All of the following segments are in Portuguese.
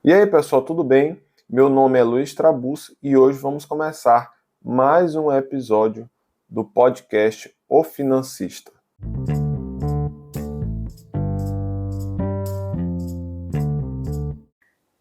E aí, pessoal, tudo bem? Meu nome é Luiz Trabus e hoje vamos começar mais um episódio do podcast O Financista.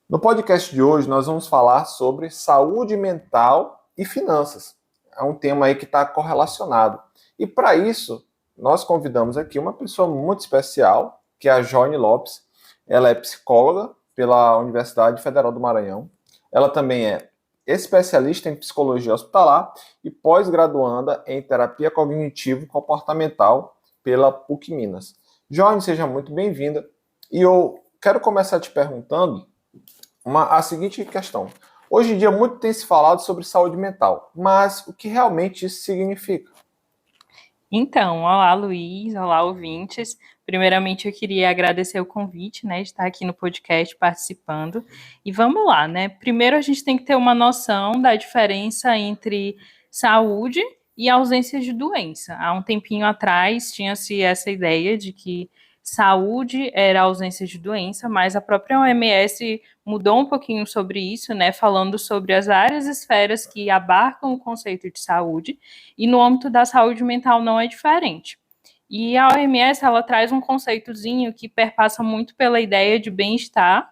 No podcast de hoje nós vamos falar sobre saúde mental e finanças. É um tema aí que está correlacionado. E para isso, nós convidamos aqui uma pessoa muito especial, que é a Joyne Lopes. Ela é psicóloga pela Universidade Federal do Maranhão. Ela também é especialista em psicologia hospitalar e pós-graduanda em terapia cognitivo-comportamental pela PUC Minas. Joyne, seja muito bem-vinda. E eu quero começar te perguntando a seguinte questão. Hoje em dia, muito tem se falado sobre saúde mental, mas o que realmente isso significa? Então, olá Luiz, olá ouvintes. Primeiramente eu queria agradecer o convite, de estar aqui no podcast participando. E vamos lá, Primeiro a gente tem que ter uma noção da diferença entre saúde e ausência de doença. Há um tempinho atrás tinha-se essa ideia de que saúde era ausência de doença, mas a própria OMS mudou um pouquinho sobre isso, falando sobre as várias esferas que abarcam o conceito de saúde, e no âmbito da saúde mental não é diferente. E a OMS, ela traz um conceitozinho que perpassa muito pela ideia de bem-estar,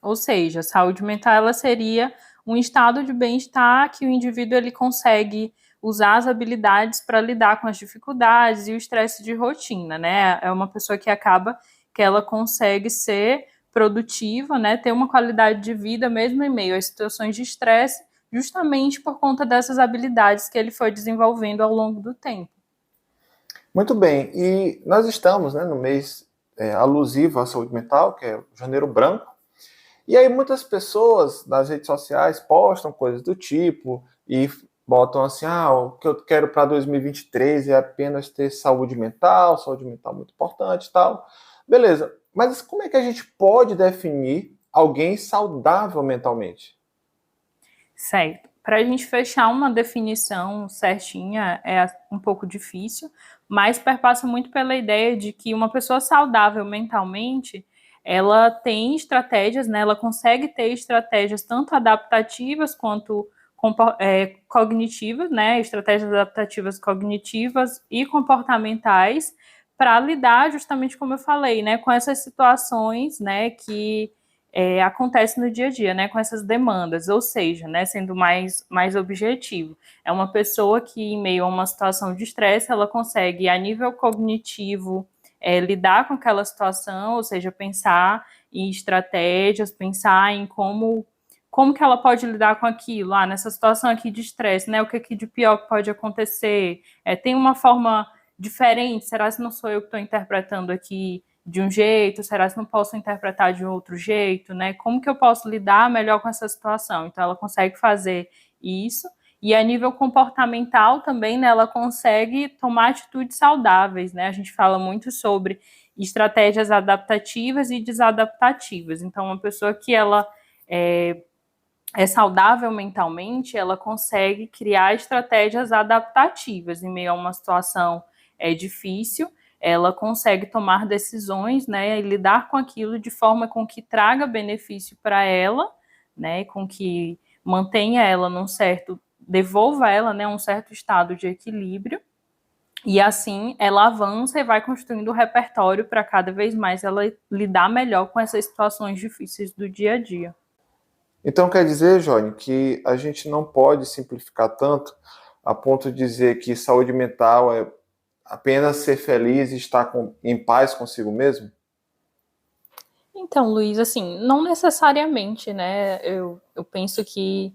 ou seja, a saúde mental ela seria um estado de bem-estar que o indivíduo ele consegue usar as habilidades para lidar com as dificuldades e o estresse de rotina, É uma pessoa que acaba que ela consegue ser produtiva, ter uma qualidade de vida mesmo em meio às situações de estresse, justamente por conta dessas habilidades que ele foi desenvolvendo ao longo do tempo. Muito bem, e nós estamos no mês alusivo à saúde mental, que é o Janeiro Branco, e aí muitas pessoas nas redes sociais postam coisas do tipo e botam assim, o que eu quero para 2023 é apenas ter saúde mental muito importante e tal. Beleza, mas como é que a gente pode definir alguém saudável mentalmente? Certo. Para a gente fechar uma definição certinha é um pouco difícil, mas perpassa muito pela ideia de que uma pessoa saudável mentalmente, ela tem estratégias, ela consegue ter estratégias tanto adaptativas quanto cognitivas, estratégias adaptativas cognitivas e comportamentais para lidar justamente como eu falei, com essas situações, que acontece no dia a dia, com essas demandas, ou seja, sendo mais objetivo. É uma pessoa que, em meio a uma situação de estresse, ela consegue, a nível cognitivo, lidar com aquela situação, ou seja, pensar em estratégias, pensar em como que ela pode lidar com aquilo, nessa situação aqui de estresse, o que aqui de pior pode acontecer, tem uma forma diferente, será que não sou eu que estou interpretando aqui de um jeito, será que não posso interpretar de outro jeito, Como que eu posso lidar melhor com essa situação? Então, ela consegue fazer isso. E a nível comportamental também, ela consegue tomar atitudes saudáveis, A gente fala muito sobre estratégias adaptativas e desadaptativas. Então, uma pessoa que ela é saudável mentalmente, ela consegue criar estratégias adaptativas em meio a uma situação difícil, ela consegue tomar decisões, e lidar com aquilo de forma com que traga benefício para ela, com que mantenha ela devolva ela, um certo estado de equilíbrio, e assim ela avança e vai construindo o repertório para cada vez mais ela lidar melhor com essas situações difíceis do dia a dia. Então quer dizer, Johnny, que a gente não pode simplificar tanto a ponto de dizer que saúde mental é apenas ser feliz e estar em paz consigo mesmo? Então, Luiz, assim, não necessariamente, Eu penso que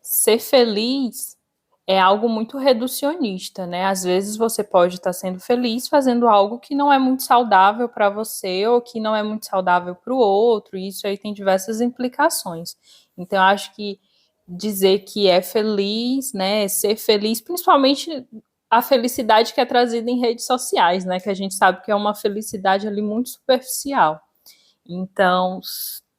ser feliz é algo muito reducionista, Às vezes você pode estar sendo feliz fazendo algo que não é muito saudável para você ou que não é muito saudável para o outro, e isso aí tem diversas implicações. Então, eu acho que dizer que é feliz, ser feliz, principalmente a felicidade que é trazida em redes sociais, que a gente sabe que é uma felicidade ali muito superficial. Então,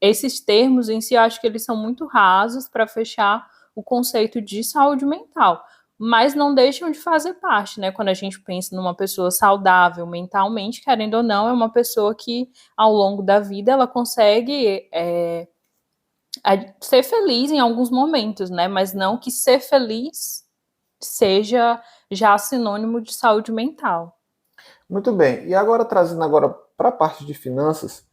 esses termos em si, eu acho que eles são muito rasos para fechar o conceito de saúde mental, mas não deixam de fazer parte, Quando a gente pensa numa pessoa saudável mentalmente, querendo ou não, é uma pessoa que, ao longo da vida, ela consegue ser feliz em alguns momentos, né? Mas não que ser feliz seja já sinônimo de saúde mental. Muito bem. E agora trazendo agora para a parte de finanças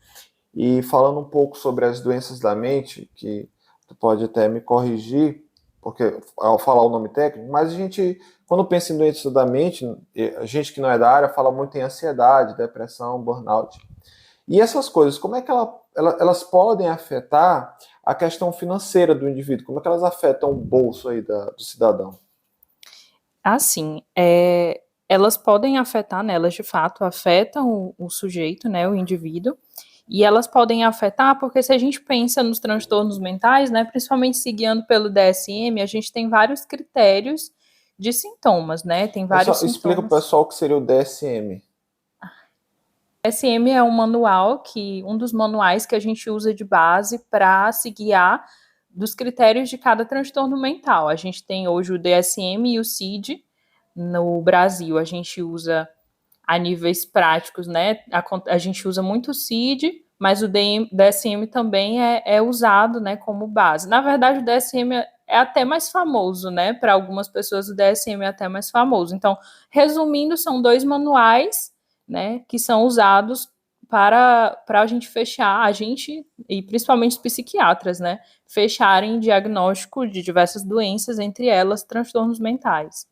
e falando um pouco sobre as doenças da mente, que tu pode até me corrigir, porque ao falar o nome técnico, mas a gente, quando pensa em doenças da mente, a gente que não é da área fala muito em ansiedade, depressão, burnout. E essas coisas, como é que elas podem afetar a questão financeira do indivíduo? Como é que elas afetam o bolso aí do cidadão? Assim, elas podem afetar, né, elas de fato afetam o sujeito, né, o indivíduo, e elas podem afetar porque se a gente pensa nos transtornos mentais, né, principalmente se guiando pelo DSM, a gente tem vários critérios de sintomas, né, tem vários Explica para o sintomas. pessoal o que seria o DSM. DSM é um manual um dos manuais que a gente usa de base para se guiar dos critérios de cada transtorno mental. A gente tem hoje o DSM e o CID no Brasil. A gente usa a níveis práticos, né? A gente usa muito o CID, mas o DSM também é usado, né, como base. Na verdade, o DSM é até mais famoso, né? Para algumas pessoas, o DSM é até mais famoso. Então, resumindo, são 2 manuais, né, que são usados para a gente fechar, a gente, e principalmente os psiquiatras, né, fecharem diagnóstico de diversas doenças, entre elas transtornos mentais.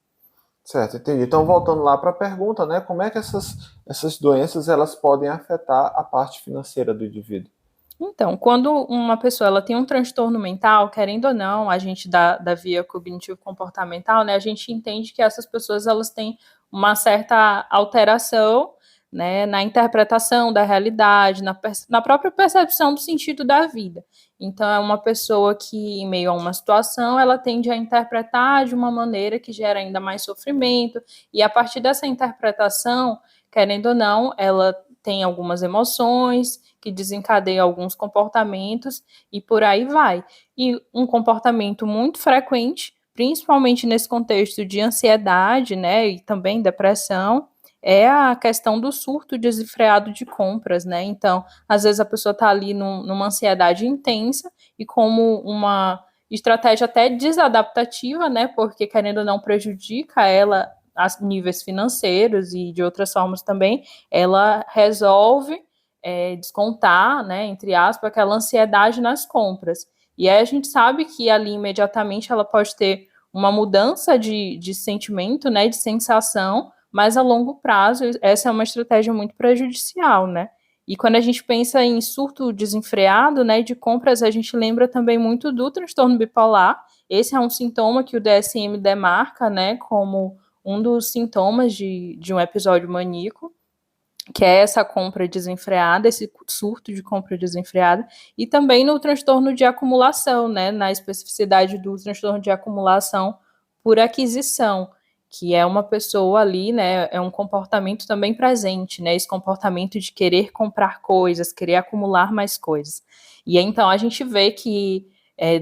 Certo, entendi. Então, voltando lá para a pergunta, né, como é que essas doenças elas podem afetar a parte financeira do indivíduo? Então, quando uma pessoa ela tem um transtorno mental, querendo ou não, a gente da via cognitivo-comportamental, né, a gente entende que essas pessoas elas têm uma certa alteração, né, na interpretação da realidade, na própria percepção do sentido da vida. Então, é uma pessoa que, em meio a uma situação, ela tende a interpretar de uma maneira que gera ainda mais sofrimento, e a partir dessa interpretação, querendo ou não, ela tem algumas emoções que desencadeiam alguns comportamentos e por aí vai. E um comportamento muito frequente, principalmente nesse contexto de ansiedade, né, e também depressão, é a questão do surto desenfreado de compras, né? Então, às vezes a pessoa está ali numa ansiedade intensa e como uma estratégia até desadaptativa, né? Porque querendo ou não prejudica ela a níveis financeiros e de outras formas também, ela resolve descontar, né, entre aspas, aquela ansiedade nas compras. E aí a gente sabe que ali imediatamente ela pode ter uma mudança de sentimento, né, de sensação, mas a longo prazo essa é uma estratégia muito prejudicial, né? E quando a gente pensa em surto desenfreado, né, de compras, a gente lembra também muito do transtorno bipolar. Esse é um sintoma que o DSM demarca, né, como um dos sintomas de um episódio maníaco, que é essa compra desenfreada, esse surto de compra desenfreada, e também no transtorno de acumulação, né, na especificidade do transtorno de acumulação por aquisição, que é uma pessoa ali, né, é um comportamento também presente, né, esse comportamento de querer comprar coisas, querer acumular mais coisas. E então a gente vê que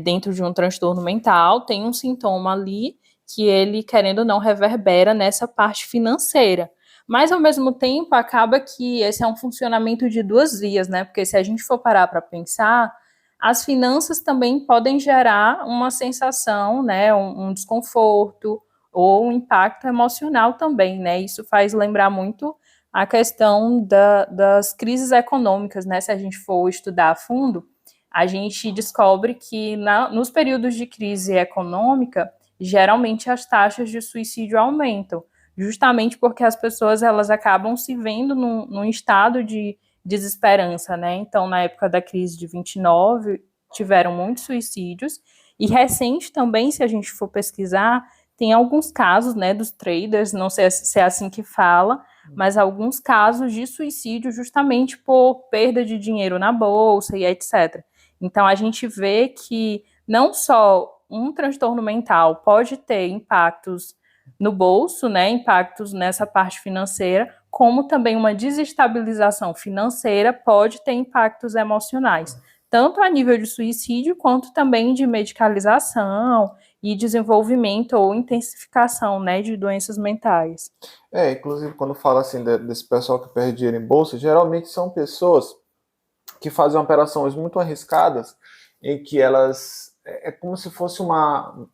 dentro de um transtorno mental tem um sintoma ali que ele, querendo ou não, reverbera nessa parte financeira. Mas, ao mesmo tempo, acaba que esse é um funcionamento de 2 vias, né? Porque se a gente for parar para pensar, as finanças também podem gerar uma sensação, né? Um desconforto ou um impacto emocional também, né? Isso faz lembrar muito a questão das crises econômicas, né? Se a gente for estudar a fundo, a gente descobre que nos períodos de crise econômica, geralmente as taxas de suicídio aumentam, justamente porque as pessoas elas acabam se vendo num estado de desesperança, né? Então, na época da crise de 29, tiveram muitos suicídios, e recente também, se a gente for pesquisar, tem alguns casos, né, dos traders, não sei se é assim que fala, mas alguns casos de suicídio justamente por perda de dinheiro na bolsa e etc. Então, a gente vê que não só um transtorno mental pode ter impactos no bolso, né, impactos nessa parte financeira, como também uma desestabilização financeira pode ter impactos emocionais, tanto a nível de suicídio, quanto também de medicalização e desenvolvimento ou intensificação, né, de doenças mentais. Inclusive, quando fala assim desse pessoal que perde dinheiro em bolsa, geralmente são pessoas que fazem operações muito arriscadas em que elas é como se fosse uma,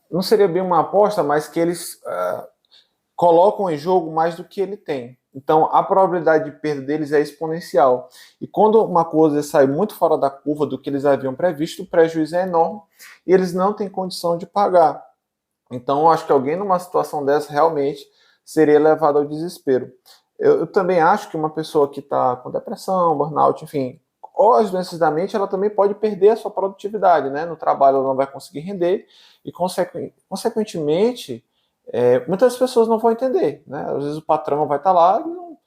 não seria bem uma aposta, mas que eles colocam em jogo mais do que ele tem. Então, a probabilidade de perda deles é exponencial. E quando uma coisa sai muito fora da curva do que eles haviam previsto, o prejuízo é enorme e eles não têm condição de pagar. Então, eu acho que alguém numa situação dessa realmente seria levado ao desespero. Eu também acho que uma pessoa que está com depressão, burnout, enfim, ou as doenças da mente, ela também pode perder a sua produtividade, né? No trabalho ela não vai conseguir render e, consequentemente, muitas pessoas não vão entender, né? Às vezes o patrão vai estar lá e não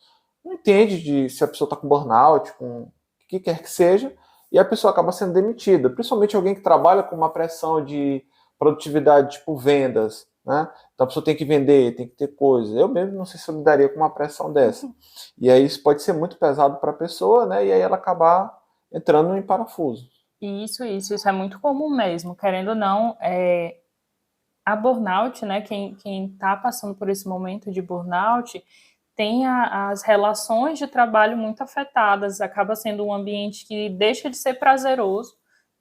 entende se a pessoa está com burnout, com o que quer que seja, e a pessoa acaba sendo demitida. Principalmente alguém que trabalha com uma pressão de produtividade, tipo vendas, né? Então a pessoa tem que vender, tem que ter coisa. Eu mesmo não sei se eu lidaria com uma pressão dessa. E aí isso pode ser muito pesado para a pessoa, né? E aí ela acabar entrando em parafuso. Isso é muito comum mesmo. Querendo ou não, a burnout, né? Quem está passando por esse momento de burnout tem as relações de trabalho muito afetadas, acaba sendo um ambiente que deixa de ser prazeroso,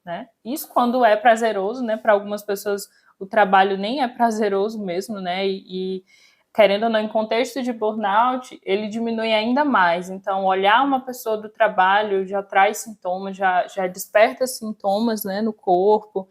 né? Isso quando é prazeroso, né? Para algumas pessoas o trabalho nem é prazeroso mesmo, né? E querendo ou não, em contexto de burnout, ele diminui ainda mais. Então, olhar uma pessoa do trabalho já traz sintomas, já desperta sintomas, né, no corpo,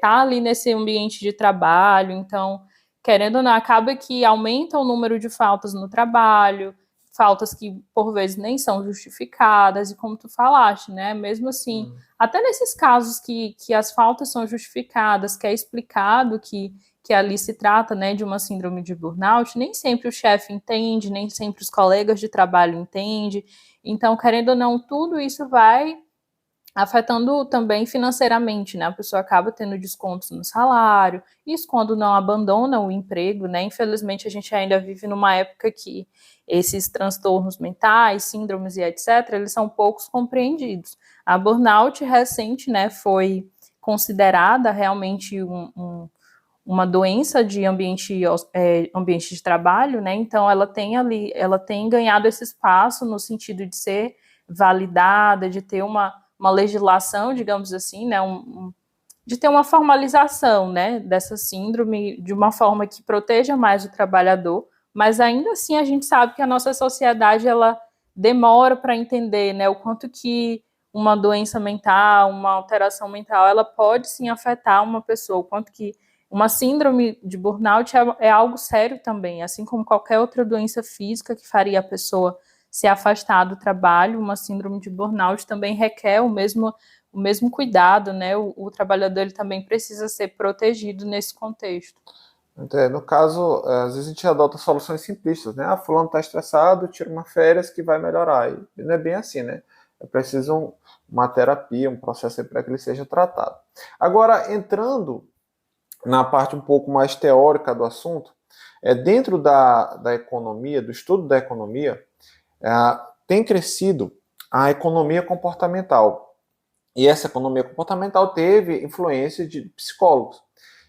tá ali nesse ambiente de trabalho, então, querendo ou não, acaba que aumenta o número de faltas no trabalho, faltas que, por vezes, nem são justificadas, e como tu falaste, né, mesmo assim, até nesses casos que as faltas são justificadas, que é explicado que ali se trata, né, de uma síndrome de burnout, nem sempre o chefe entende, nem sempre os colegas de trabalho entendem. Então, querendo ou não, tudo isso vai afetando também financeiramente, né? A pessoa acaba tendo descontos no salário, isso quando não abandona o emprego, né? Infelizmente, a gente ainda vive numa época que esses transtornos mentais, síndromes e etc., eles são poucos compreendidos. A burnout recente, né, foi considerada realmente uma doença de ambiente de trabalho, né? Então ela tem ganhado esse espaço no sentido de ser validada, de ter uma legislação, digamos assim, né? De ter uma formalização, né? Dessa síndrome de uma forma que proteja mais o trabalhador, mas ainda assim a gente sabe que a nossa sociedade ela demora para entender, né? O quanto que uma doença mental, uma alteração mental, ela pode sim afetar uma pessoa, o quanto que uma síndrome de burnout é algo sério também, assim como qualquer outra doença física que faria a pessoa se afastar do trabalho, uma síndrome de burnout também requer o mesmo cuidado, né? O trabalhador ele também precisa ser protegido nesse contexto. No caso, às vezes a gente adota soluções simplistas, né? Fulano está estressado, tira uma férias que vai melhorar. E não é bem assim, né? É preciso uma terapia, um processo para que ele seja tratado. Agora, entrando na parte um pouco mais teórica do assunto, dentro da economia, do estudo da economia, tem crescido a economia comportamental. E essa economia comportamental teve influência de psicólogos.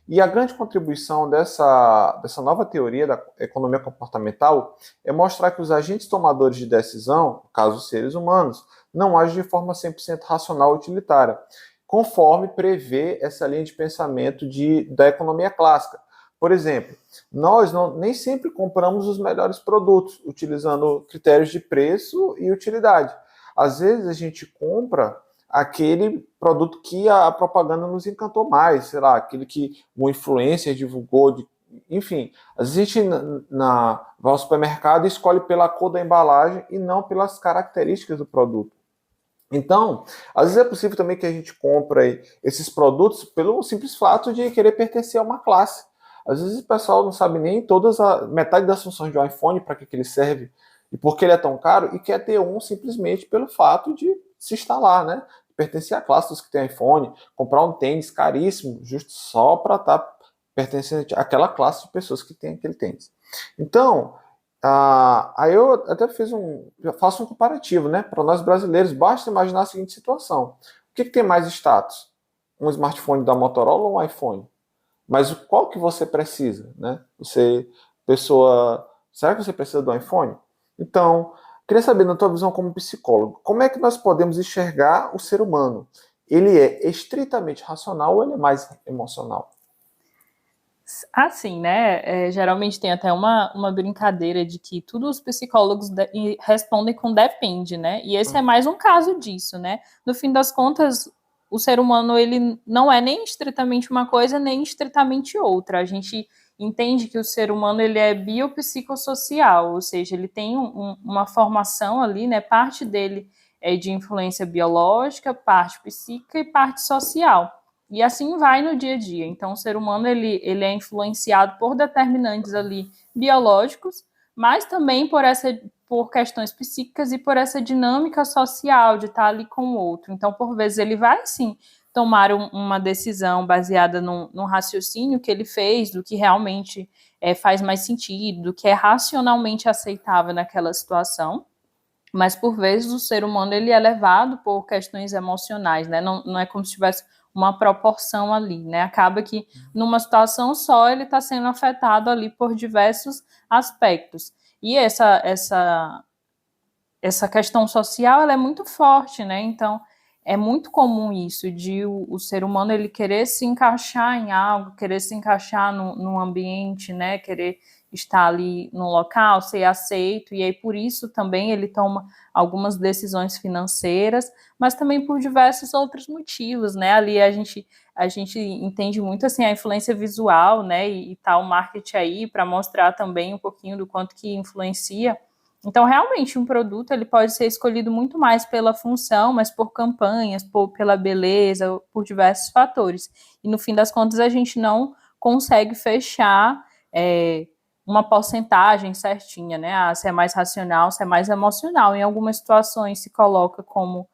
E a grande contribuição dessa nova teoria da economia comportamental é mostrar que os agentes tomadores de decisão, no caso os seres humanos, não agem de forma 100% racional e utilitária, conforme prevê essa linha de pensamento da economia clássica. Por exemplo, nós nem sempre compramos os melhores produtos, utilizando critérios de preço e utilidade. Às vezes a gente compra aquele produto que a propaganda nos encantou mais, sei lá, aquele que o influencer divulgou, enfim. Às vezes a gente vai ao supermercado e escolhe pela cor da embalagem e não pelas características do produto. Então, às vezes é possível também que a gente compre esses produtos pelo simples fato de querer pertencer a uma classe. Às vezes o pessoal não sabe nem metade das funções de um iPhone, para que ele serve e por que ele é tão caro, e quer ter um simplesmente pelo fato de se instalar, né? Pertencer à classe dos que tem iPhone, comprar um tênis caríssimo, justo só para estar pertencendo àquela classe de pessoas que tem aquele tênis. Então, aí eu até faço um comparativo, né? Para nós brasileiros, basta imaginar a seguinte situação: o que tem mais status? Um smartphone da Motorola ou um iPhone? Mas qual que você precisa, né? Será que você precisa do iPhone? Então, queria saber, na tua visão como psicólogo, como é que nós podemos enxergar o ser humano ele é estritamente racional ou ele é mais emocional? Assim, né? Geralmente tem até uma brincadeira de que todos os psicólogos respondem com depende, né? E esse é mais um caso disso, né? No fim das contas, o ser humano ele não é nem estritamente uma coisa nem estritamente outra. A gente entende que o ser humano ele é biopsicossocial, ou seja, ele tem uma formação ali, né? Parte dele é de influência biológica, parte psíquica e parte social. E assim vai no dia a dia. Então, o ser humano ele é influenciado por determinantes ali biológicos, mas também por questões psíquicas e por essa dinâmica social de estar ali com o outro. Então, por vezes, ele vai, sim, tomar uma decisão baseada num raciocínio que ele fez, do que realmente faz mais sentido, do que é racionalmente aceitável naquela situação. Mas, por vezes, o ser humano ele é levado por questões emocionais, né? Não é como se tivesse uma proporção ali, né? Acaba que numa situação só ele está sendo afetado ali por diversos aspectos. E essa questão social ela é muito forte, né? Então é muito comum isso de o ser humano ele querer se encaixar em algo, querer se encaixar num ambiente, né? Querer estar ali no local, ser aceito, e aí por isso também ele toma algumas decisões financeiras, mas também por diversos outros motivos, né? Ali a gente entende muito assim a influência visual, né? E tá o marketing aí para mostrar também um pouquinho do quanto que influencia. Então, realmente, um produto ele pode ser escolhido muito mais pela função, mas por campanhas, pela beleza, por diversos fatores. E no fim das contas, a gente não consegue fechar uma porcentagem certinha, né? Se é mais racional, se é mais emocional. Em algumas situações se coloca como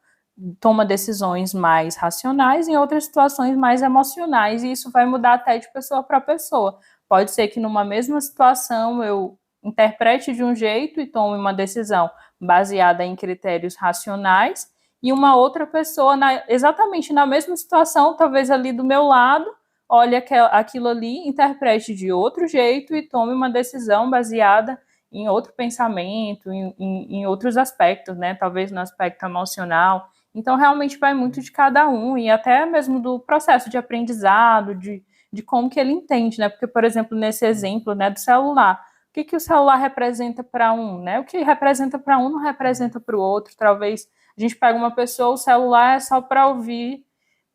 toma decisões mais racionais, em outras situações mais emocionais, e isso vai mudar até de pessoa para pessoa. Pode ser que numa mesma situação eu interprete de um jeito e tome uma decisão baseada em critérios racionais, e uma outra pessoa, exatamente na mesma situação, talvez ali do meu lado, olhe aquilo ali, interprete de outro jeito e tome uma decisão baseada em outro pensamento, em outros aspectos, né? Talvez no aspecto emocional. Então, realmente vai muito de cada um, e até mesmo do processo de aprendizado, de como que ele entende, né? Porque, por exemplo, nesse exemplo, né, do celular, o que o celular representa para um, né? O que representa para um não representa para o outro. Talvez a gente pega uma pessoa, o celular é só para ouvir,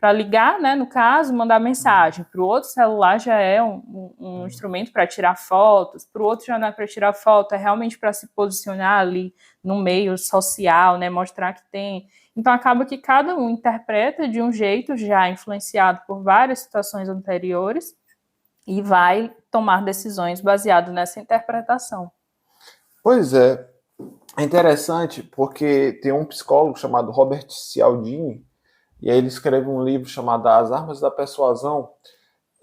para ligar, né, no caso, mandar mensagem. Para o outro, o celular já é um instrumento para tirar fotos, para o outro já não é para tirar foto, é realmente para se posicionar ali no meio social, né, mostrar que tem. Então, acaba que cada um interpreta de um jeito já influenciado por várias situações anteriores e vai tomar decisões baseado nessa interpretação. Pois é interessante porque tem um psicólogo chamado Robert Cialdini, e aí ele escreve um livro chamado As Armas da Persuasão,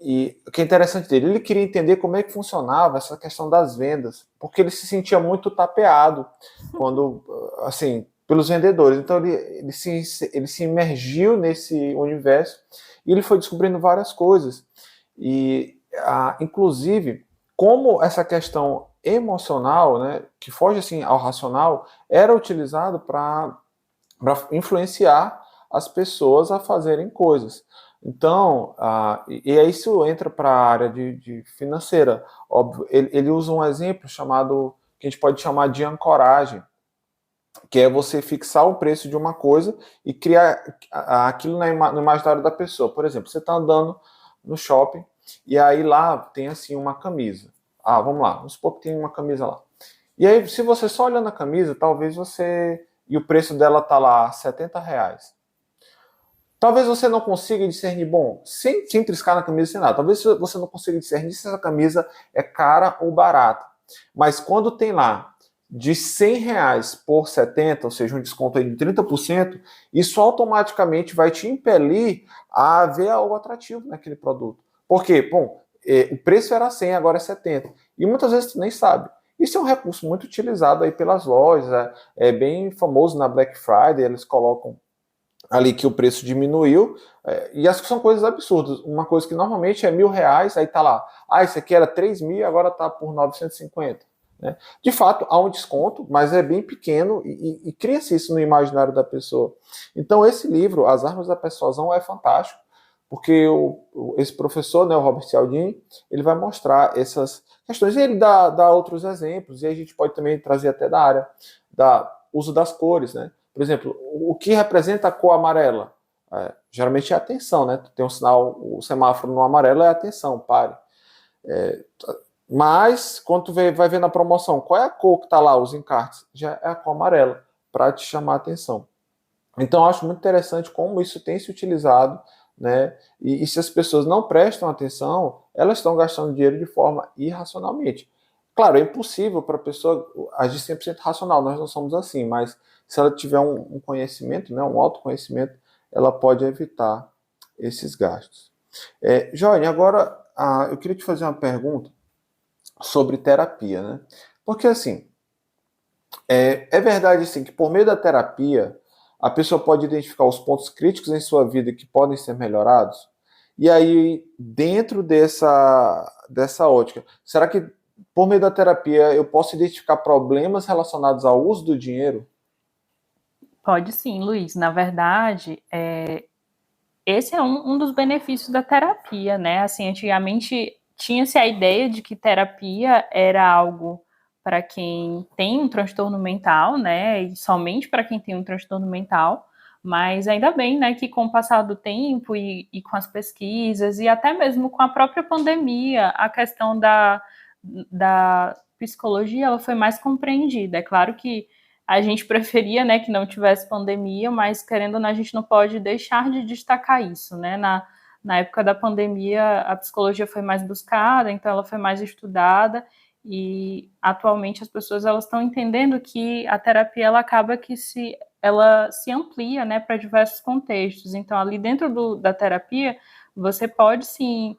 e o que é interessante dele, ele queria entender como é que funcionava essa questão das vendas, porque ele se sentia muito tapeado quando, assim, pelos vendedores. Então ele se imergiu nesse universo e ele foi descobrindo várias coisas. E, inclusive, como essa questão emocional, né, que foge assim ao racional, era utilizado para influenciar as pessoas a fazerem coisas. Então, e aí isso entra para a área de financeira, óbvio. Ele usa um exemplo chamado, que a gente pode chamar de ancoragem, que é você fixar o preço de uma coisa e criar aquilo no imaginário da pessoa. Por exemplo, você está andando no shopping e aí lá tem assim uma camisa. Vamos lá, vamos supor que tem uma camisa lá. E aí, se você só olhando a camisa, talvez você... E o preço dela tá lá, R$70. Talvez você não consiga discernir, bom, sem triscar na camisa, sem nada. Talvez você não consiga discernir se essa camisa é cara ou barata. Mas quando tem lá de R$100 por 70, ou seja, um desconto aí de 30%, isso automaticamente vai te impelir a ver algo atrativo naquele produto. Por quê? Bom, o preço era 100, agora é 70. E muitas vezes tu nem sabe. Isso é um recurso muito utilizado aí pelas lojas, é bem famoso na Black Friday, eles colocam ali que o preço diminuiu, e as são coisas absurdas. Uma coisa que normalmente é R$1.000, aí tá lá, isso aqui era 3.000, agora tá por 950. né? De fato, há um desconto, mas é bem pequeno e cria-se isso no imaginário da pessoa. Então, esse livro, As Armas da Persuasão, é fantástico, porque esse professor, né, o Robert Cialdini, ele vai mostrar essas questões, e ele dá outros exemplos, e a gente pode também trazer até da área da uso das cores, né? Por exemplo, o que representa a cor amarela? Geralmente é atenção, né? Tem um sinal, o semáforo no amarelo é atenção, pare. Mas, quando tu vai ver na promoção, qual é a cor que está lá, os encartes? Já é a cor amarela, para te chamar a atenção. Então, eu acho muito interessante como isso tem se utilizado, né? E se as pessoas não prestam atenção, elas estão gastando dinheiro de forma irracionalmente. Claro, é impossível para a pessoa agir 100% racional, nós não somos assim, mas se ela tiver um conhecimento, né, um autoconhecimento, ela pode evitar esses gastos. Johnny, agora eu queria te fazer uma pergunta sobre terapia, né? Porque assim, é verdade assim, que por meio da terapia a pessoa pode identificar os pontos críticos em sua vida que podem ser melhorados. E aí, dentro dessa ótica, será que por meio da terapia eu posso identificar problemas relacionados ao uso do dinheiro? Pode sim, Luiz. Na verdade, esse é um dos benefícios da terapia, né? Assim, antigamente tinha-se a ideia de que terapia era algo para quem tem um transtorno mental, né? E somente para quem tem um transtorno mental. Mas ainda bem, né, que com o passar do tempo e com as pesquisas e até mesmo com a própria pandemia, a questão da psicologia ela foi mais compreendida. É claro que a gente preferia, né, que não tivesse pandemia, mas querendo ou não, a gente não pode deixar de destacar isso, né? Na época da pandemia, a psicologia foi mais buscada, então ela foi mais estudada e atualmente as pessoas elas estão entendendo que a terapia ela acaba que ela se amplia, né, para diversos contextos. Então ali dentro da terapia você pode sim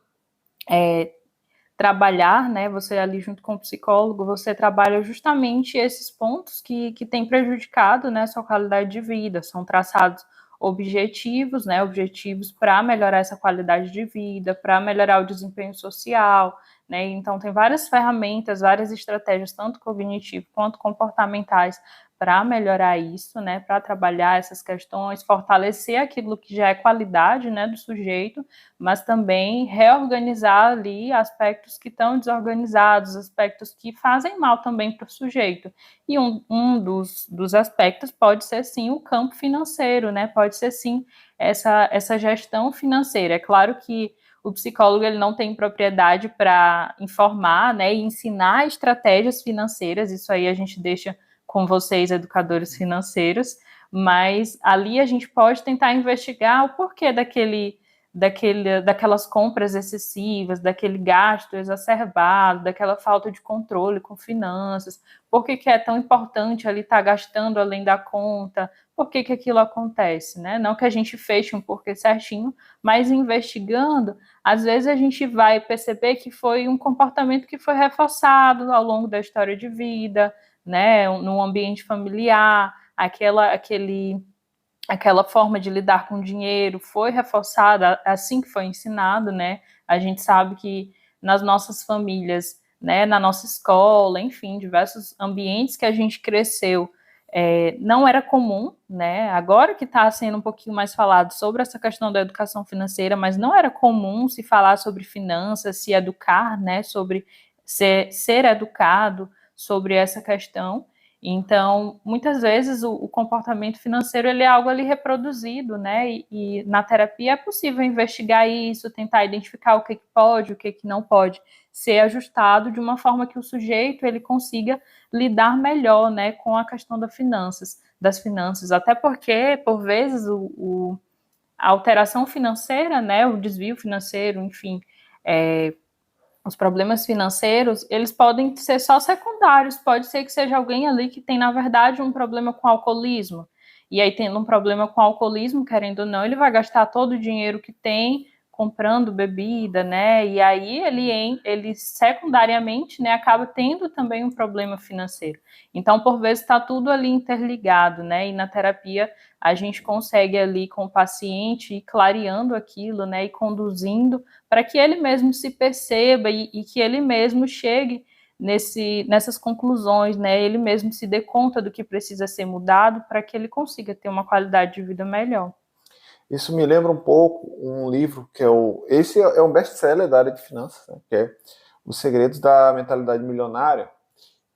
trabalhar, né, você ali junto com o psicólogo, você trabalha justamente esses pontos que têm prejudicado, né, sua qualidade de vida, são traçados objetivos, né, objetivos para melhorar essa qualidade de vida, para melhorar o desempenho social, né, então tem várias ferramentas, várias estratégias, tanto cognitivo quanto comportamentais, para melhorar isso, né, para trabalhar essas questões, fortalecer aquilo que já é qualidade, né, do sujeito, mas também reorganizar ali aspectos que estão desorganizados, aspectos que fazem mal também para o sujeito. E um dos aspectos pode ser sim o campo financeiro, né? Pode ser sim essa gestão financeira. É claro que o psicólogo ele não tem propriedade para informar, né, e ensinar estratégias financeiras, isso aí a gente deixa com vocês, educadores financeiros, mas ali a gente pode tentar investigar o porquê daquelas compras excessivas, daquele gasto exacerbado, daquela falta de controle com finanças, por que é tão importante ali estar gastando além da conta, por que aquilo acontece, né? Não que a gente feche um porquê certinho, mas investigando, às vezes a gente vai perceber que foi um comportamento que foi reforçado ao longo da história de vida, né? No ambiente familiar, aquela forma de lidar com o dinheiro foi reforçada assim que foi ensinado, né? A gente sabe que nas nossas famílias, né, na nossa escola, enfim, diversos ambientes que a gente cresceu, não era comum, né? Agora que está sendo um pouquinho mais falado sobre essa questão da educação financeira, mas não era comum se falar sobre finanças, se educar, né? Sobre ser educado sobre essa questão. Então, muitas vezes o comportamento financeiro ele é algo ali reproduzido, né? E na terapia é possível investigar isso, tentar identificar o que pode, o que não pode ser ajustado de uma forma que o sujeito ele consiga lidar melhor, né, com a questão das finanças, até porque por vezes a alteração financeira, né, o desvio financeiro, enfim, os problemas financeiros, eles podem ser só secundários, pode ser que seja alguém ali que tem, na verdade, um problema com alcoolismo, e aí tendo um problema com alcoolismo, querendo ou não, ele vai gastar todo o dinheiro que tem comprando bebida, né, e aí ele secundariamente, né, acaba tendo também um problema financeiro. Então, por vezes, está tudo ali interligado, né, e na terapia a gente consegue ali com o paciente ir clareando aquilo, né, e conduzindo para que ele mesmo se perceba e que ele mesmo chegue nessas conclusões, né? Ele mesmo se dê conta do que precisa ser mudado para que ele consiga ter uma qualidade de vida melhor. Isso me lembra um pouco um livro que esse é um best-seller da área de finanças, né, que é Os Segredos da Mentalidade Milionária,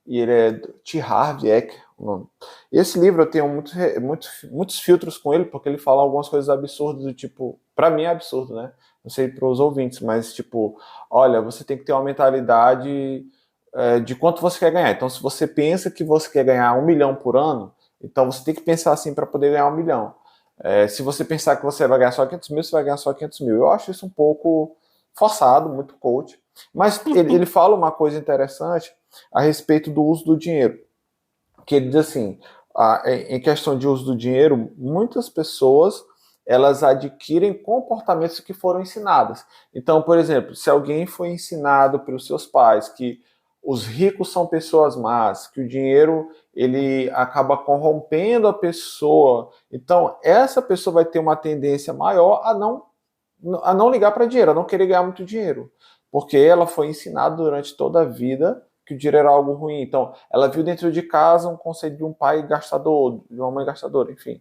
e ele é T. Harv Eker, o nome. Esse livro eu tenho muitos filtros com ele, porque ele fala algumas coisas absurdas, do tipo, para mim é absurdo, né? Não sei para os ouvintes, mas tipo, olha, você tem que ter uma mentalidade de quanto você quer ganhar. Então, se você pensa que você quer ganhar 1 milhão por ano, então você tem que pensar assim para poder ganhar 1 milhão. Se você pensar que você vai ganhar só 500 mil, você vai ganhar só 500 mil. Eu acho isso um pouco forçado, muito coach. Mas ele fala uma coisa interessante a respeito do uso do dinheiro. Que ele diz assim, em questão de uso do dinheiro, muitas pessoas elas adquirem comportamentos que foram ensinados. Então, por exemplo, se alguém foi ensinado pelos seus pais que os ricos são pessoas más, que o dinheiro ele acaba corrompendo a pessoa, então essa pessoa vai ter uma tendência maior a não ligar para dinheiro, a não querer ganhar muito dinheiro, porque ela foi ensinada durante toda a vida que o dinheiro era algo ruim. Então, ela viu dentro de casa um conceito de um pai gastador, de uma mãe gastadora, enfim.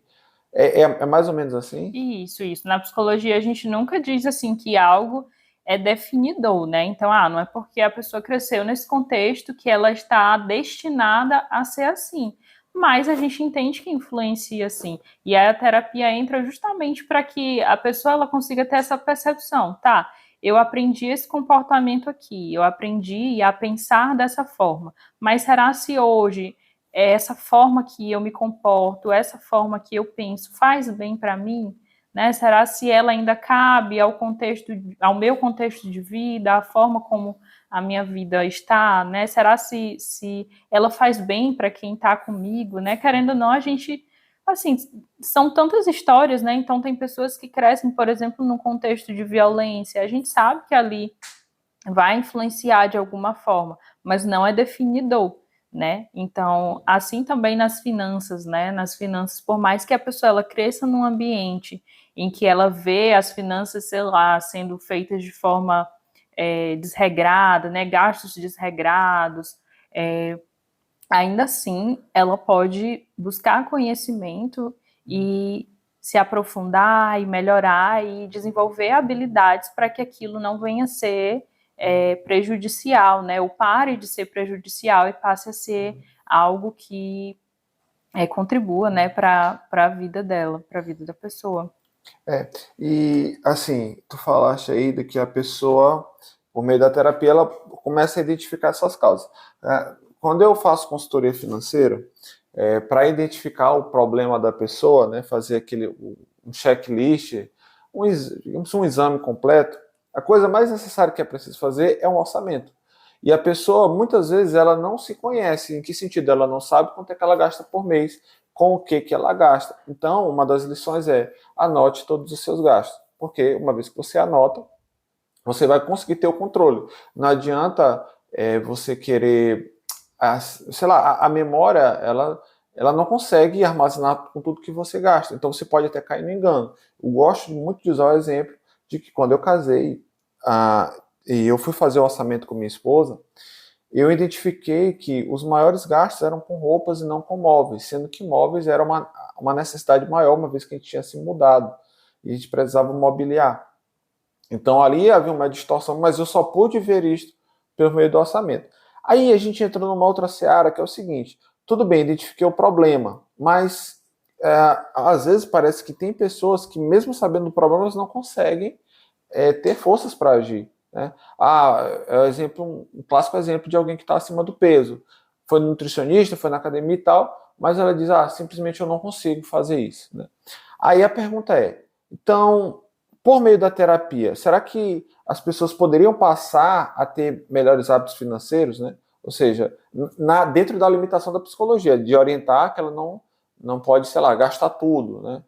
É mais ou menos assim? Isso. Na psicologia, a gente nunca diz assim que algo é definidor, né? Então, não é porque a pessoa cresceu nesse contexto que ela está destinada a ser assim. Mas a gente entende que influencia sim. E aí a terapia entra justamente para que a pessoa ela consiga ter essa percepção, tá? Eu aprendi esse comportamento aqui, eu aprendi a pensar dessa forma. Mas será se hoje essa forma que eu me comporto, essa forma que eu penso faz bem para mim? Né? Será se ela ainda cabe ao meu contexto de vida, à forma como a minha vida está, né? Será se ela faz bem para quem está comigo, né? Querendo ou não, a gente, assim, são tantas histórias, né? Então tem pessoas que crescem, por exemplo, num contexto de violência. A gente sabe que ali vai influenciar de alguma forma, mas não é definidor. Né? Então, assim também nas finanças, né? Nas finanças, por mais que a pessoa ela cresça num ambiente em que ela vê as finanças, sei lá, sendo feitas de forma desregrada, né? Gastos desregrados, ainda assim ela pode buscar conhecimento e se aprofundar e melhorar e desenvolver habilidades para que aquilo não venha a ser prejudicial, né? Ou pare de ser prejudicial e passe a ser algo que contribua, né, para a vida dela, para a vida da pessoa. E assim, tu falaste aí de que a pessoa, por meio da terapia, ela começa a identificar essas causas. Quando eu faço consultoria financeira, para identificar o problema da pessoa, né, fazer um checklist, digamos, um exame completo, a coisa mais necessária que é preciso fazer é um orçamento. E a pessoa, muitas vezes, ela não se conhece. Em que sentido? Ela não sabe quanto é que ela gasta por mês, com o que ela gasta. Então, uma das lições é anote todos os seus gastos. Porque uma vez que você anota, você vai conseguir ter o controle. Não adianta você querer... sei lá, a memória, ela não consegue armazenar com tudo que você gasta. Então, você pode até cair no engano. Eu gosto muito de usar o exemplo de que quando eu casei, e eu fui fazer o orçamento com minha esposa, eu identifiquei que os maiores gastos eram com roupas e não com móveis, sendo que móveis era uma necessidade maior, uma vez que a gente tinha se mudado e a gente precisava mobiliar. Então ali havia uma distorção, mas eu só pude ver isto pelo meio do orçamento. Aí a gente entrou numa outra seara, que é o seguinte: tudo bem, identifiquei o problema, mas às vezes parece que tem pessoas que, mesmo sabendo do problema, elas não conseguem ter forças para agir. Né? Um clássico exemplo de alguém que está acima do peso. Foi no nutricionista, foi na academia e tal, mas ela diz, simplesmente eu não consigo fazer isso. Né? Aí a pergunta é, então, por meio da terapia, será que as pessoas poderiam passar a ter melhores hábitos financeiros? Né? Ou seja, dentro da limitação da psicologia, de orientar que ela não pode, sei lá, gastar tudo. Né?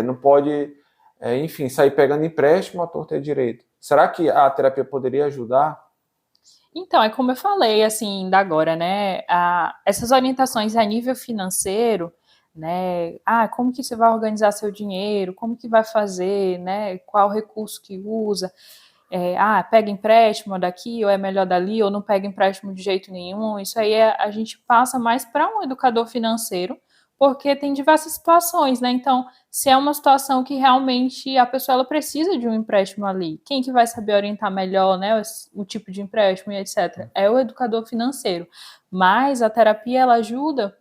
Não pode... enfim, sair pegando empréstimo à torta e à direita. Será que a terapia poderia ajudar? Então, é como eu falei, assim, da agora, né? Essas orientações a nível financeiro, né? Como que você vai organizar seu dinheiro? Como que vai fazer, né? Qual recurso que usa? pega empréstimo daqui, ou é melhor dali, ou não pega empréstimo de jeito nenhum. Isso aí a gente passa mais para um educador financeiro, porque tem diversas situações, né? Então, se é uma situação que realmente a pessoa ela precisa de um empréstimo ali, quem que vai saber orientar melhor, né, o tipo de empréstimo e etc. É o educador financeiro. Mas a terapia ela ajuda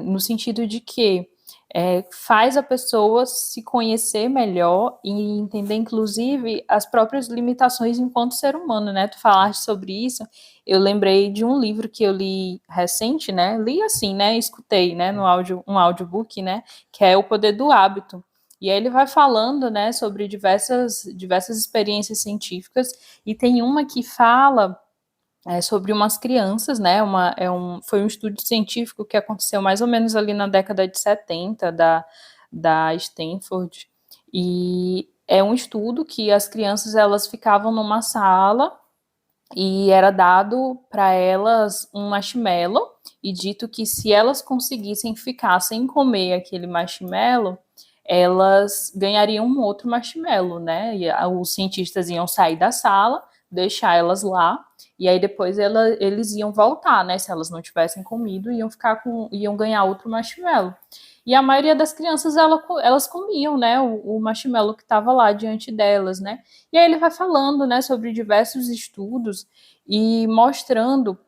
no sentido de que faz a pessoa se conhecer melhor e entender, inclusive, as próprias limitações enquanto ser humano, né? Tu falaste sobre isso, eu lembrei de um livro que eu li recente, né? Li assim, né? Escutei, né? Um audiobook, né? Que é O Poder do Hábito. E aí ele vai falando, né? Sobre diversas experiências científicas e tem uma que fala sobre umas crianças, né? Foi um estudo científico que aconteceu mais ou menos ali na década de 70 da Stanford. E é um estudo que as crianças elas ficavam numa sala e era dado para elas um marshmallow e dito que se elas conseguissem ficar sem comer aquele marshmallow, elas ganhariam um outro marshmallow, né? E os cientistas iam sair da sala, deixar elas lá, e aí depois eles iam voltar, né? Se elas não tivessem comido, iam ganhar outro marshmallow. E a maioria das crianças elas comiam, né? O marshmallow que estava lá diante delas, né? E aí ele vai falando, né, sobre diversos estudos e mostrando,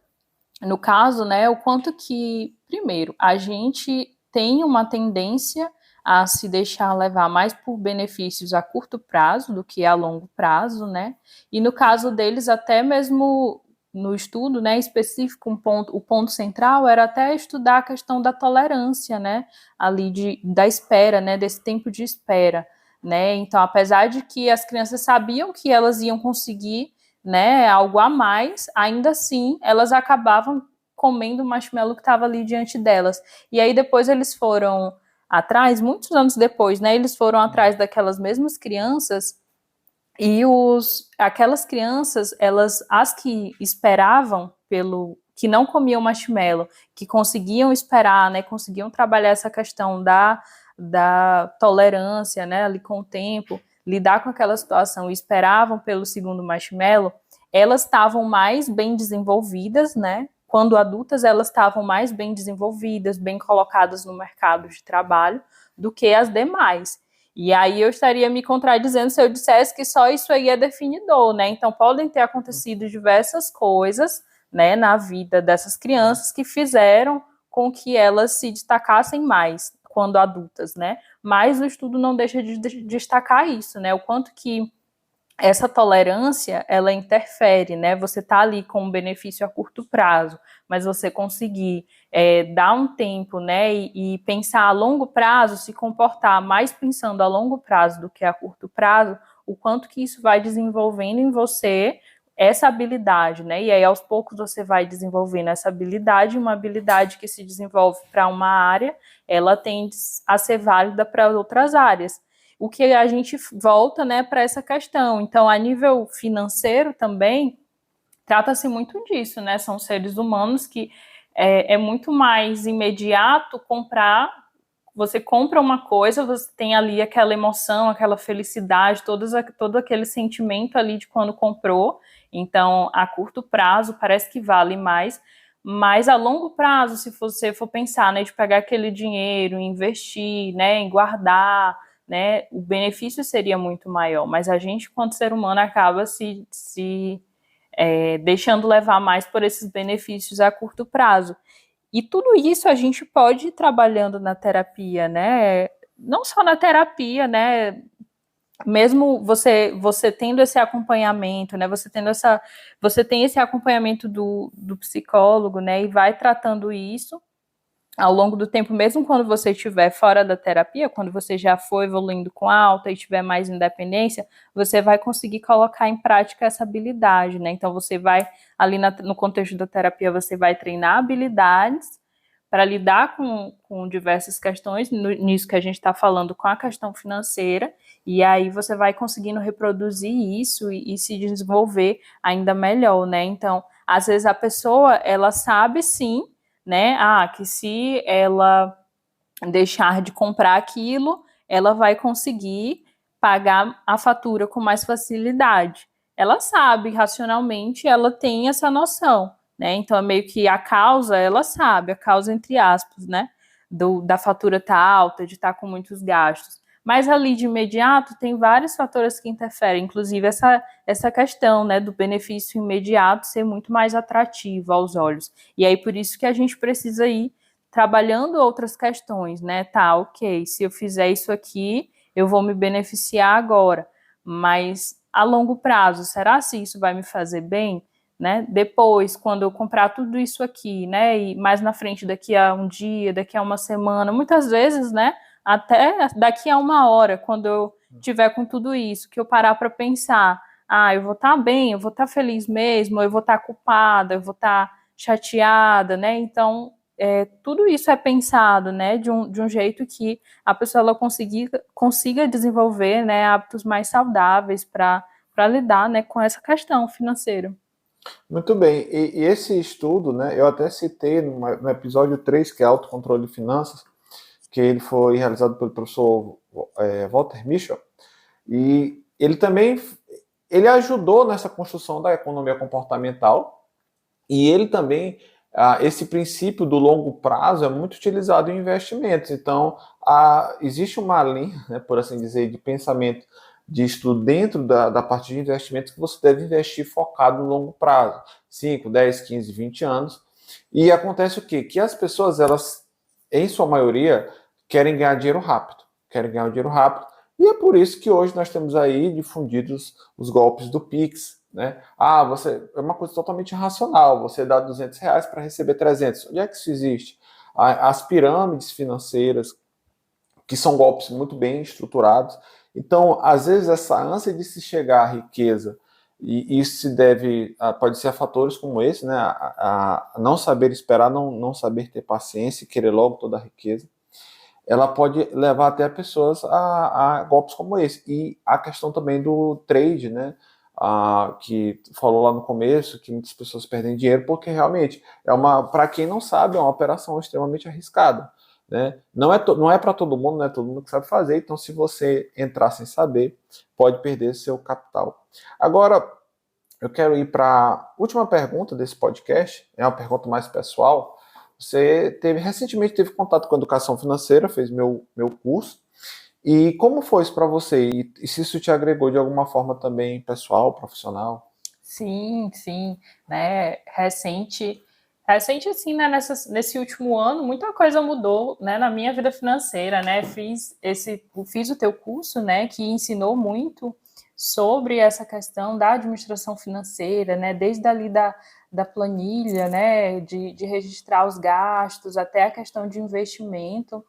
no caso, né, o quanto que, primeiro, a gente tem uma tendência a se deixar levar mais por benefícios a curto prazo do que a longo prazo, né? E no caso deles, até mesmo no estudo, né, específico, o ponto central era até estudar a questão da tolerância, né, ali da espera, né, desse tempo de espera, né? Então, apesar de que as crianças sabiam que elas iam conseguir, né, algo a mais, ainda assim elas acabavam comendo o marshmallow que estava ali diante delas. E aí depois eles foram atrás, muitos anos depois, né, eles foram atrás daquelas mesmas crianças e aquelas crianças, as que esperavam que não comiam marshmallow, que conseguiam esperar, né, conseguiam trabalhar essa questão da tolerância, né, ali com o tempo, lidar com aquela situação e esperavam pelo segundo marshmallow, elas estavam mais bem desenvolvidas, né? Quando adultas, elas estavam mais bem desenvolvidas, bem colocadas no mercado de trabalho do que as demais. E aí eu estaria me contradizendo se eu dissesse que só isso aí é definidor, né? Então podem ter acontecido diversas coisas, né, na vida dessas crianças que fizeram com que elas se destacassem mais quando adultas, né? Mas o estudo não deixa de destacar isso, né? O quanto que essa tolerância, ela interfere, né? Você tá ali com um benefício a curto prazo, mas você conseguir dar um tempo, né? E pensar a longo prazo, se comportar mais pensando a longo prazo do que a curto prazo, o quanto que isso vai desenvolvendo em você essa habilidade, né? E aí, aos poucos, você vai desenvolvendo essa habilidade, uma habilidade que se desenvolve para uma área, ela tende a ser válida para outras áreas. O que a gente volta, né, para essa questão. Então, a nível financeiro também, trata-se muito disso, né? São seres humanos que é muito mais imediato comprar. Você compra uma coisa, você tem ali aquela emoção, aquela felicidade, todo aquele sentimento ali de quando comprou. Então, a curto prazo parece que vale mais, mas a longo prazo, se você for pensar, né, de pegar aquele dinheiro, investir, né, em guardar, né, o benefício seria muito maior. Mas a gente, quanto ser humano, acaba se deixando levar mais por esses benefícios a curto prazo. E tudo isso a gente pode ir trabalhando na terapia, né? Não só na terapia, né? Mesmo você tendo esse acompanhamento, né? Você tem esse acompanhamento do psicólogo, né? E vai tratando isso ao longo do tempo, mesmo quando você estiver fora da terapia, quando você já for evoluindo com alta e tiver mais independência, você vai conseguir colocar em prática essa habilidade, né? Então você vai, ali no contexto da terapia, você vai treinar habilidades para lidar com diversas questões, nisso que a gente está falando com a questão financeira, e aí você vai conseguindo reproduzir isso e se desenvolver ainda melhor, né? Então, às vezes a pessoa, ela sabe sim, né? Que se ela deixar de comprar aquilo, ela vai conseguir pagar a fatura com mais facilidade. Ela sabe, racionalmente, ela tem essa noção, né? Então, é meio que a causa, ela sabe, a causa entre aspas, né? Da fatura estar alta, de estar com muitos gastos. Mas ali, de imediato, tem vários fatores que interferem, inclusive essa questão, né, do benefício imediato ser muito mais atrativo aos olhos. E aí, por isso que a gente precisa ir trabalhando outras questões, né? Tá, ok, se eu fizer isso aqui, eu vou me beneficiar agora, mas a longo prazo, será se isso vai me fazer bem? Né? Depois, quando eu comprar tudo isso aqui, né, e mais na frente, daqui a um dia, daqui a uma semana, muitas vezes, né, até daqui a uma hora, quando eu tiver com tudo isso, que eu parar para pensar, eu vou estar bem, eu vou estar feliz mesmo, eu vou estar culpada, eu vou estar chateada, né? Então, tudo isso é pensado, né, de um jeito que a pessoa ela consiga desenvolver, né, hábitos mais saudáveis para lidar, né, com essa questão financeira. Muito bem, e esse estudo, né, eu até citei no episódio 3, que é Autocontrole de Finanças, que ele foi realizado pelo professor Walter Mischel, e ele também ele ajudou nessa construção da economia comportamental, e ele também, esse princípio do longo prazo é muito utilizado em investimentos. Então, existe uma linha, né, por assim dizer, de pensamento de estudo dentro da parte de investimentos que você deve investir focado no longo prazo, 5, 10, 15, 20 anos. E acontece o quê? Que as pessoas, elas, em sua maioria, querem ganhar dinheiro rápido. E é por isso que hoje nós temos aí difundidos os golpes do Pix, né? É uma coisa totalmente irracional, você dá R$200 para receber 300. Onde é que isso existe? As pirâmides financeiras, que são golpes muito bem estruturados. Então, às vezes, essa ânsia de se chegar à riqueza, e isso se deve, pode ser a fatores como esse, né? A não saber esperar, não saber ter paciência e querer logo toda a riqueza, ela pode levar até pessoas a golpes como esse. E a questão também do trade, né? Que falou lá no começo, que muitas pessoas perdem dinheiro, porque realmente, para quem não sabe, é uma operação extremamente arriscada. Né? Não é para todo mundo, não é todo mundo que sabe fazer, então se você entrar sem saber, pode perder seu capital. Agora, eu quero ir para a última pergunta desse podcast, é uma pergunta mais pessoal. Você recentemente teve contato com a educação financeira, fez meu curso, e como foi isso para você? E se isso te agregou de alguma forma também pessoal, profissional? Sim, né, recente assim, né, nesse último ano, muita coisa mudou, né, na minha vida financeira, né, fiz o teu curso, né, que ensinou muito sobre essa questão da administração financeira, né, desde ali da planilha, né, de registrar os gastos, até a questão de investimento,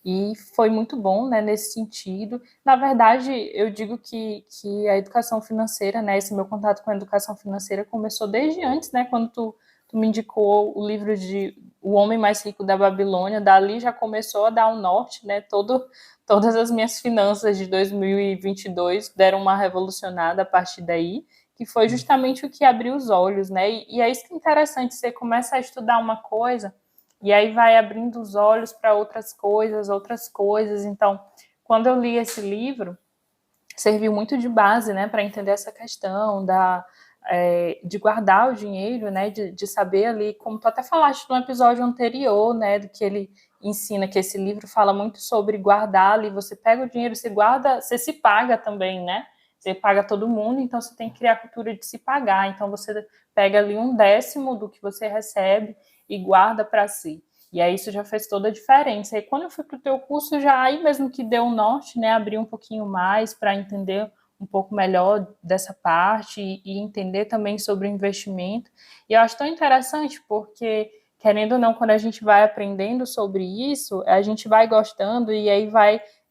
e foi muito bom, né, nesse sentido. Na verdade, eu digo que a educação financeira, né, esse meu contato com a educação financeira começou desde antes, né, quando tu me indicou o livro de O Homem Mais Rico da Babilônia, dali já começou a dar um norte, né, todas as minhas finanças de 2022 deram uma revolucionada a partir daí, que foi justamente o que abriu os olhos, né, e é isso que é interessante, você começa a estudar uma coisa, e aí vai abrindo os olhos para outras coisas. Então, quando eu li esse livro, serviu muito de base, né, para entender essa questão de guardar o dinheiro, né, de saber ali, como tu até falaste no episódio anterior, né, do que ele ensina, que esse livro fala muito sobre guardar ali, você pega o dinheiro, você guarda, você se paga também, né, você paga todo mundo, então você tem que criar a cultura de se pagar, então você pega ali 1/10 do que você recebe e guarda para si. E aí isso já fez toda a diferença. E quando eu fui para o teu curso, já aí mesmo que deu um norte, né, abri um pouquinho mais para entender um pouco melhor dessa parte e entender também sobre o investimento. E eu acho tão interessante porque, querendo ou não, quando a gente vai aprendendo sobre isso, a gente vai gostando e aí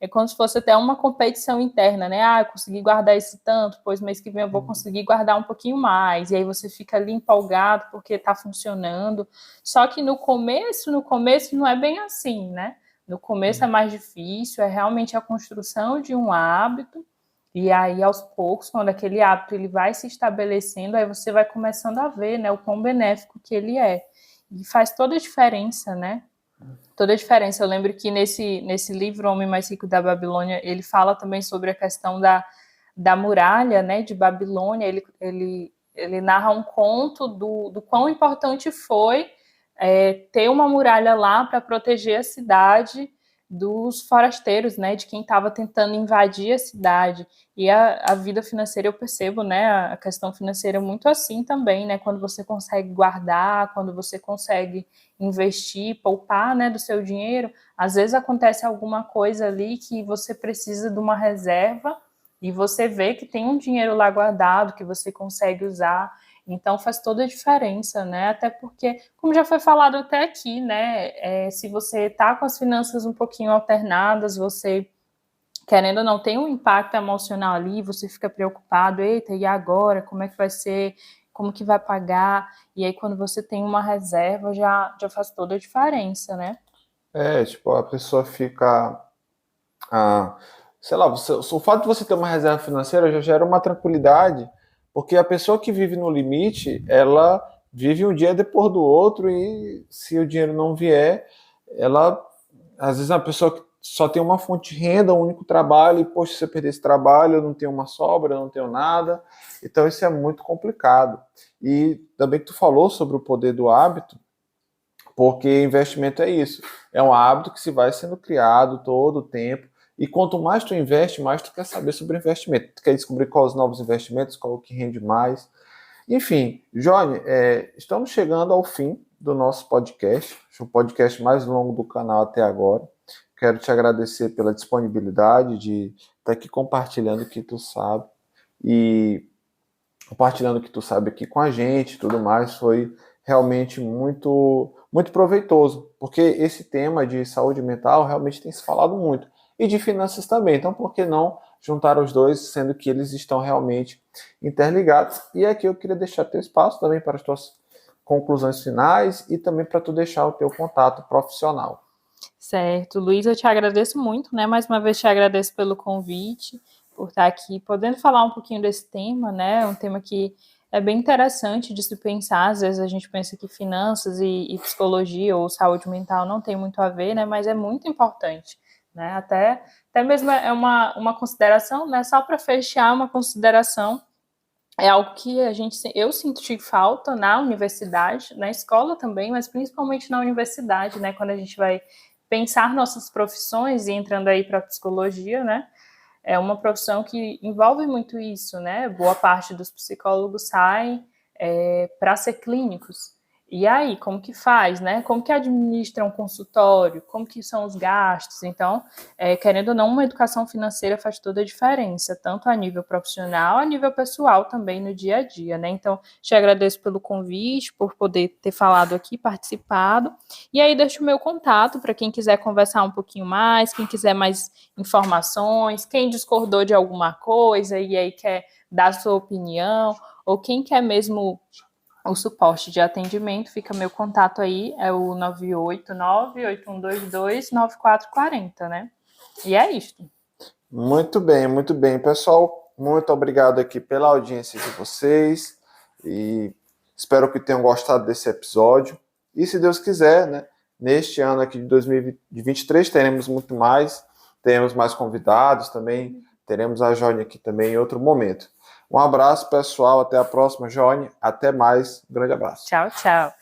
é como se fosse até uma competição interna, né? Eu consegui guardar esse tanto, pois mês que vem eu vou conseguir guardar um pouquinho mais. E aí você fica ali empolgado porque está funcionando. Só que no começo não é bem assim, né? No começo é mais difícil, é realmente a construção de um hábito. E aí, aos poucos, quando aquele hábito ele vai se estabelecendo, aí você vai começando a ver, né, o quão benéfico que ele é. E faz toda a diferença, né? toda a diferença. Eu lembro que nesse livro, O Homem Mais Rico da Babilônia, ele fala também sobre a questão da muralha, né, de Babilônia. Ele narra um conto do quão importante foi ter uma muralha lá para proteger a cidade dos forasteiros, né, de quem estava tentando invadir a cidade. E a vida financeira, eu percebo, né, a questão financeira muito assim também, né, quando você consegue guardar, quando você consegue investir, poupar, né, do seu dinheiro, às vezes acontece alguma coisa ali que você precisa de uma reserva e você vê que tem um dinheiro lá guardado que você consegue usar. Então faz toda a diferença, né? Até porque, como já foi falado até aqui, né? Se você tá com as finanças um pouquinho alternadas, você, querendo ou não, tem um impacto emocional ali, você fica preocupado, eita, e agora? Como é que vai ser? Como que vai pagar? E aí, quando você tem uma reserva, já faz toda a diferença, né? Tipo, a pessoa fica. Sei lá, o fato de você ter uma reserva financeira já gera uma tranquilidade, porque a pessoa que vive no limite, ela vive um dia depois do outro e se o dinheiro não vier, ela, às vezes, é uma pessoa que só tem uma fonte de renda, um único trabalho, e, poxa, se eu perder esse trabalho, eu não tenho uma sobra, eu não tenho nada. Então, isso é muito complicado. E também que tu falou sobre o poder do hábito, porque investimento é isso. É um hábito que se vai sendo criado todo o tempo. E quanto mais tu investe, mais tu quer saber sobre investimento. Tu quer descobrir quais os novos investimentos, qual que rende mais. Enfim, Johnny, estamos chegando ao fim do nosso podcast. O podcast mais longo do canal até agora. Quero te agradecer pela disponibilidade de estar aqui compartilhando o que tu sabe. E compartilhando o que tu sabe aqui com a gente e tudo mais. Foi realmente muito, muito proveitoso, porque esse tema de saúde mental realmente tem se falado muito, e de finanças também, então por que não juntar os dois, sendo que eles estão realmente interligados? E aqui eu queria deixar teu espaço também para as tuas conclusões finais e também para tu deixar o teu contato profissional. Certo, Luiz, eu te agradeço muito, né? Mais uma vez te agradeço pelo convite, por estar aqui podendo falar um pouquinho desse tema, né? Um tema que é bem interessante de se pensar. Às vezes a gente pensa que finanças e psicologia ou saúde mental não tem muito a ver, né? Mas é muito importante, né? Até mesmo é uma consideração, né? Só para fechar, uma consideração. É algo que eu senti falta na universidade, na escola também, mas principalmente na universidade, né? Quando a gente vai pensar nossas profissões e entrando aí para a psicologia, né? É uma profissão que envolve muito isso, né? Boa parte dos psicólogos saem para ser clínicos. E aí, como que faz, né? Como que administra um consultório? Como que são os gastos? Então, querendo ou não, uma educação financeira faz toda a diferença, tanto a nível profissional, a nível pessoal também no dia a dia, né? Então, te agradeço pelo convite, por poder ter falado aqui, participado. E aí, deixo o meu contato para quem quiser conversar um pouquinho mais, quem quiser mais informações, quem discordou de alguma coisa e aí quer dar sua opinião, ou quem quer mesmo o suporte de atendimento, fica meu contato aí, é o 989-8122-9440, né? E é isto. Muito bem, pessoal. Muito obrigado aqui pela audiência de vocês e espero que tenham gostado desse episódio. E se Deus quiser, né, neste ano aqui de 2023 teremos muito mais, teremos mais convidados também, teremos a Johnny aqui também em outro momento. Um abraço, pessoal. Até a próxima, Johnny. Até mais. Um grande abraço. Tchau, tchau.